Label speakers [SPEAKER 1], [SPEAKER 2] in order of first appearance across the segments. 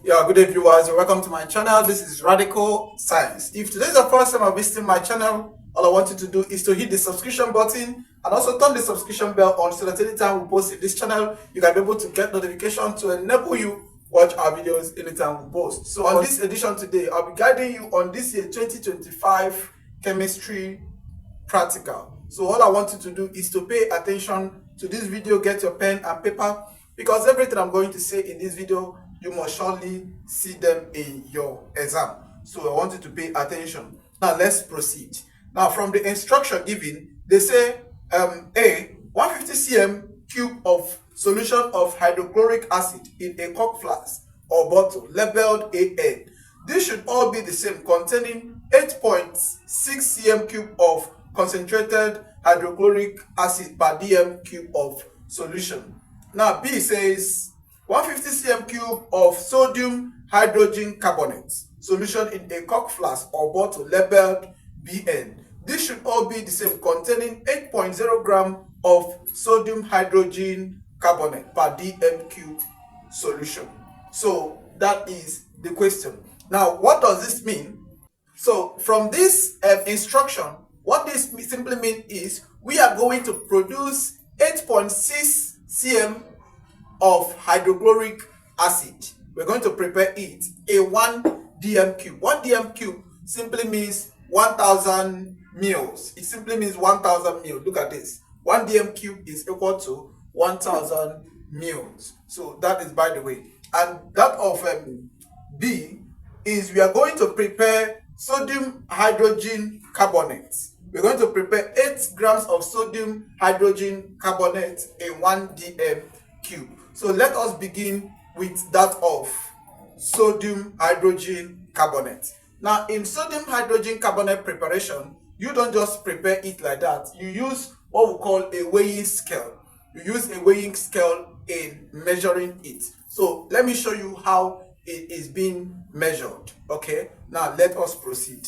[SPEAKER 1] Yeah, good day viewers, welcome to my channel. This is Radical Science. If today is the first time of visiting my channel, all I want you to do is to hit the subscription button and also turn the subscription bell on so that anytime we post in this channel, you can be able to get notification to enable you watch our videos anytime we post. So on this edition today, I'll be guiding you on this year 2025 chemistry practical. So all I want you to do is to pay attention to this video, get your pen and paper, because everything I'm going to say in this video, you must surely see them in your exam. So I want you to pay attention. Now let's proceed. Now from the instruction given, they say A, 150 cm cube of solution of hydrochloric acid in a cork flask or bottle labeled AN. This should all be the same, containing 8.6 cm cube of concentrated hydrochloric acid per dm cube of solution. Now B says 150 cm cube of sodium hydrogen carbonate solution in a cork flask or bottle labeled BN. This should all be the same, containing 8.0 gram of sodium hydrogen carbonate per dm cube solution. So that is the question. Now, what does this mean? So from this instruction, what this simply means is we are going to produce 8.6 cm of hydrochloric acid. We're going to prepare it a 1 dm cube. 1 dm cube simply means 1000 mils. It simply means 1000 mils. Look at this. 1 dm cube is equal to 1000 mils. So that is by the way. And that of B is we are going to prepare sodium hydrogen carbonate. We're going to prepare 8 grams of sodium hydrogen carbonate in 1 dm cube. So let us begin with that of sodium hydrogen carbonate. Now in sodium hydrogen carbonate preparation, you don't just prepare it like that. You use what we call a weighing scale. You use a weighing scale in measuring it. So let me show you how it is being measured. Okay, now let us proceed.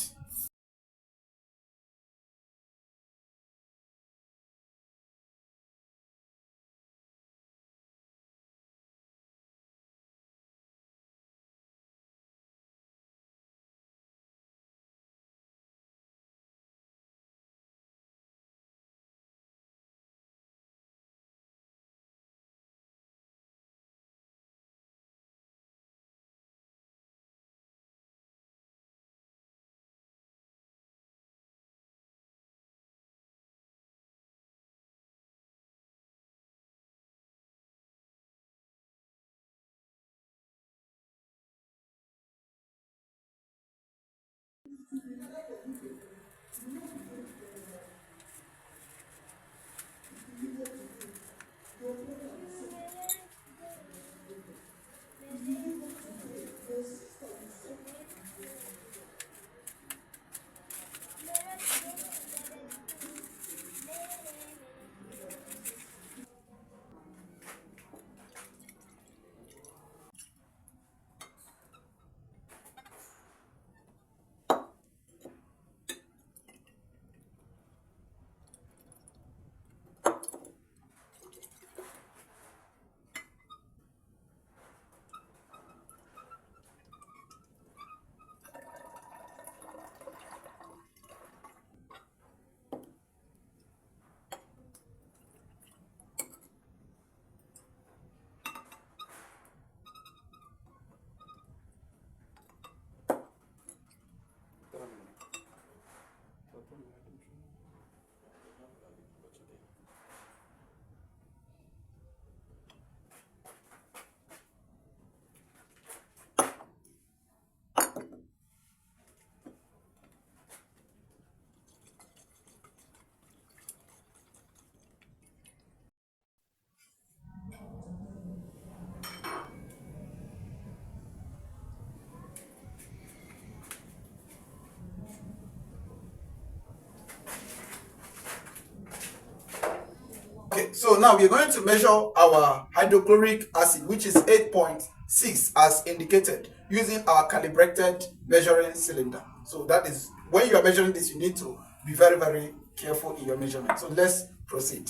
[SPEAKER 1] Okay, so now we're going to measure our hydrochloric acid, which is 8.6 as indicated, using our calibrated measuring cylinder. So that is, when you are measuring this, you need to be very, very careful in your measurement. So let's proceed.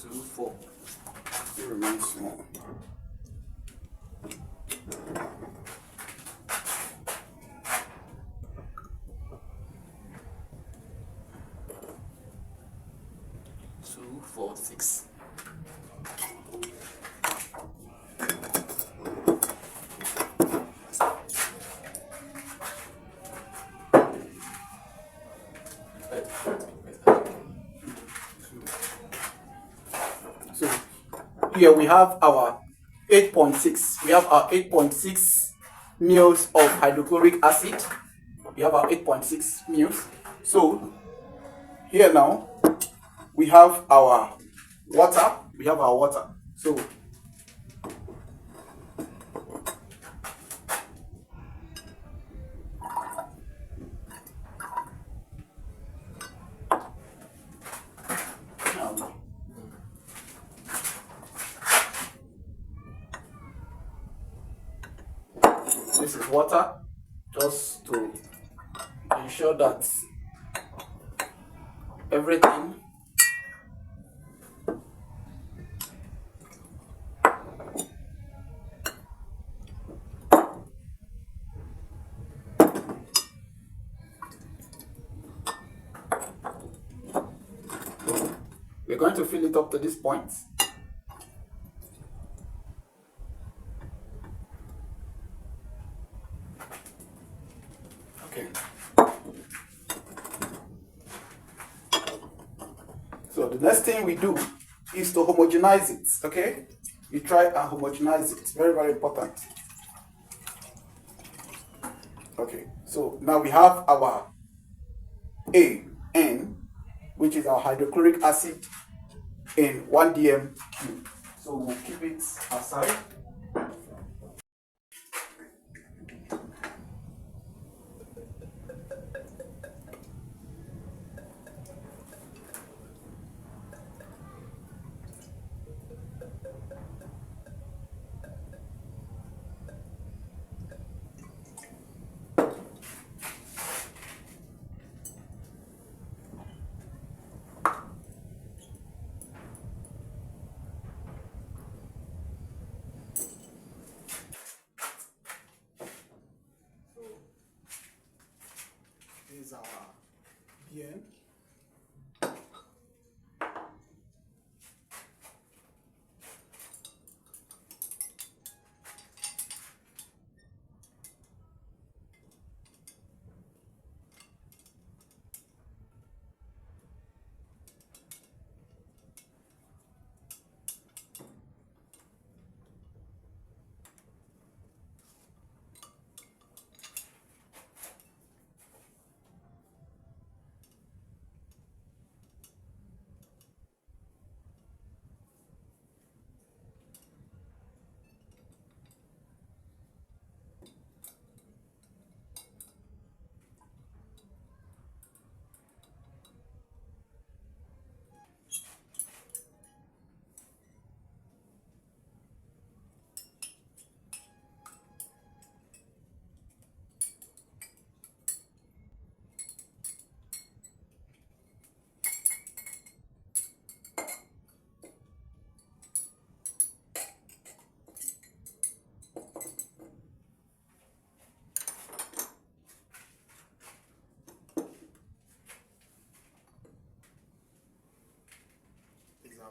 [SPEAKER 1] 2, 4. It remains small. Two, 4, 6. So here we have our 8.6. We have our 8.6 mils of hydrochloric acid. We have our 8.6 mils. So here now we have our water. We have our water. So this is water, just to ensure that everything we're going to fill it up to this point. Okay. So the next thing we do is to homogenize it. Okay? You try and homogenize it. Very, very important. Okay. So now we have our AN, which is our hydrochloric acid in 1 dm cube. So we'll keep it aside. This is our BN.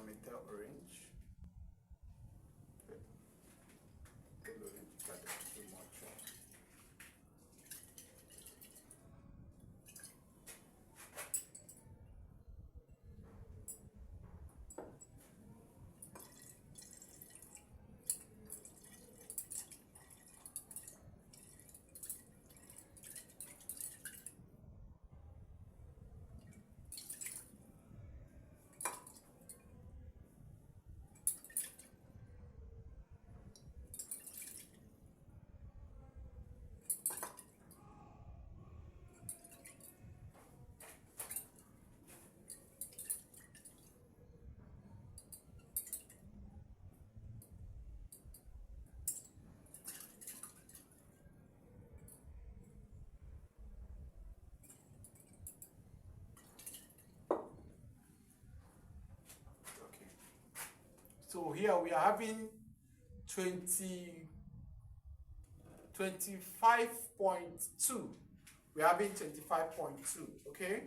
[SPEAKER 1] Metal orange. So here we are having 20 25.2. We're having 25.2. Okay.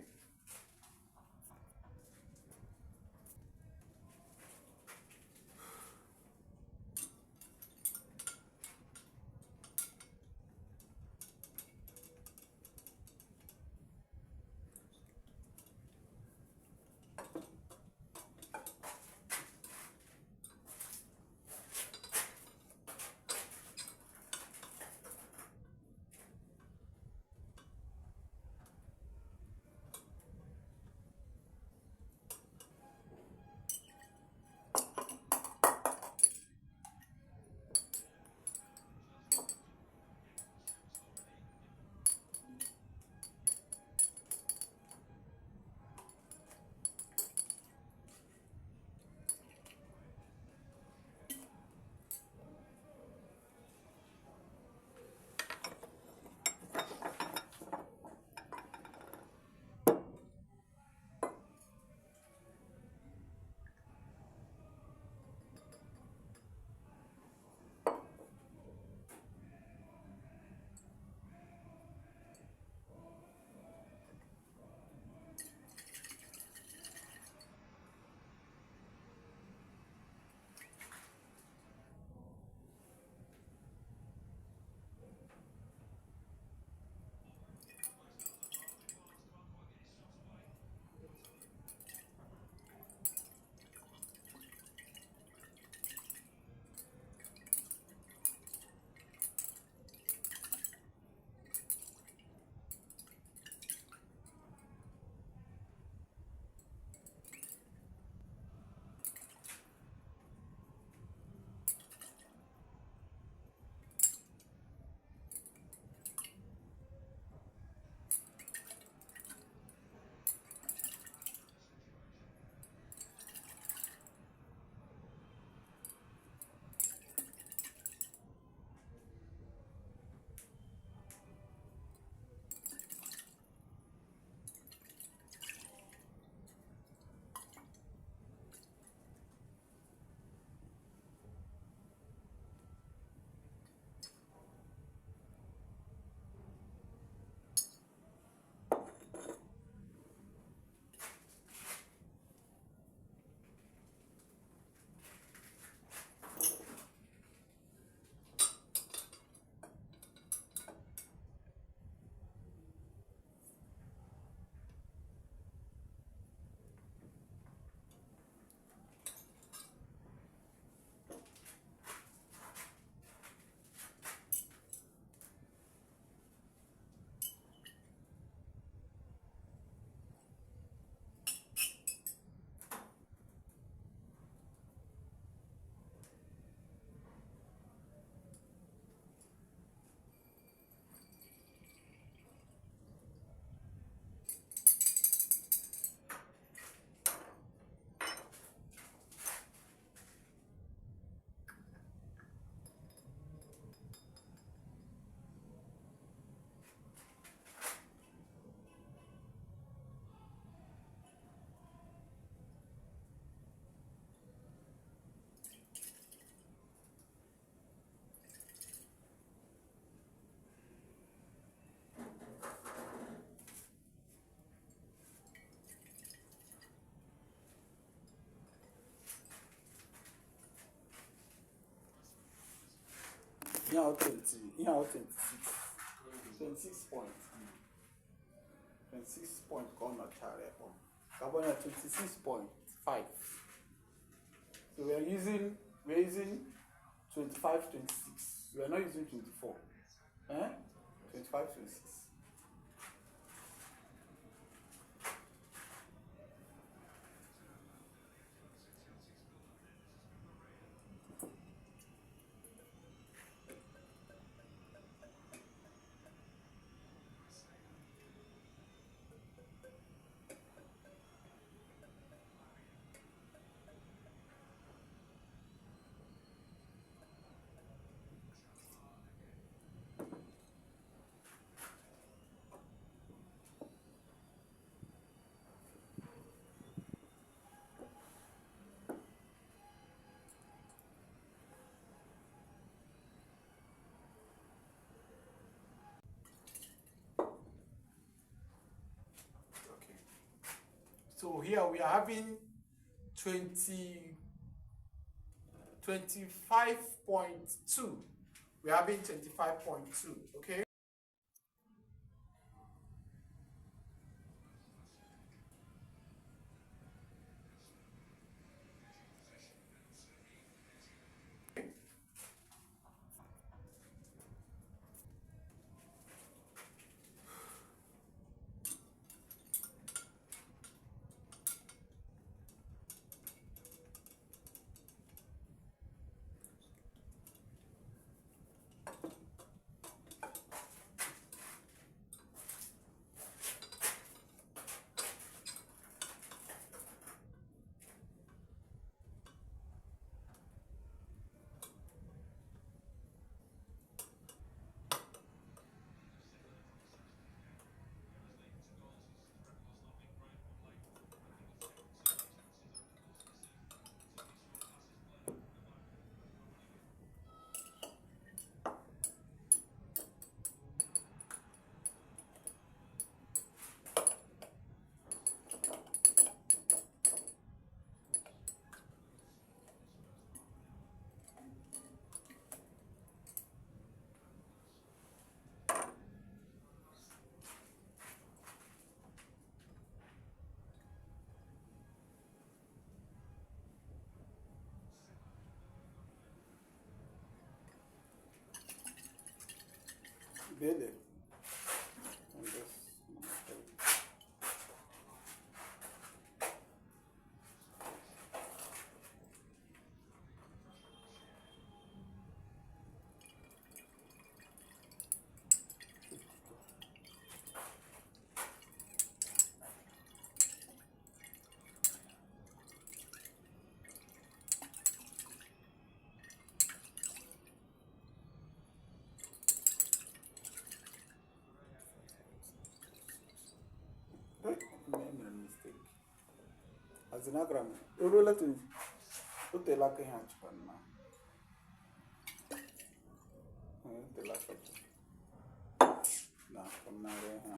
[SPEAKER 1] Here 20, here 26. 26 points. 26 point corner chare. Carbon 26.5. So we're using 25, 26. We are not using 24. 25, 26. here we are having 25.2. We are having 25.2. Okay. Really? Made a mistake. As an agram, you roll it in. Put the lucky hand on now. The lucky. Now, from now.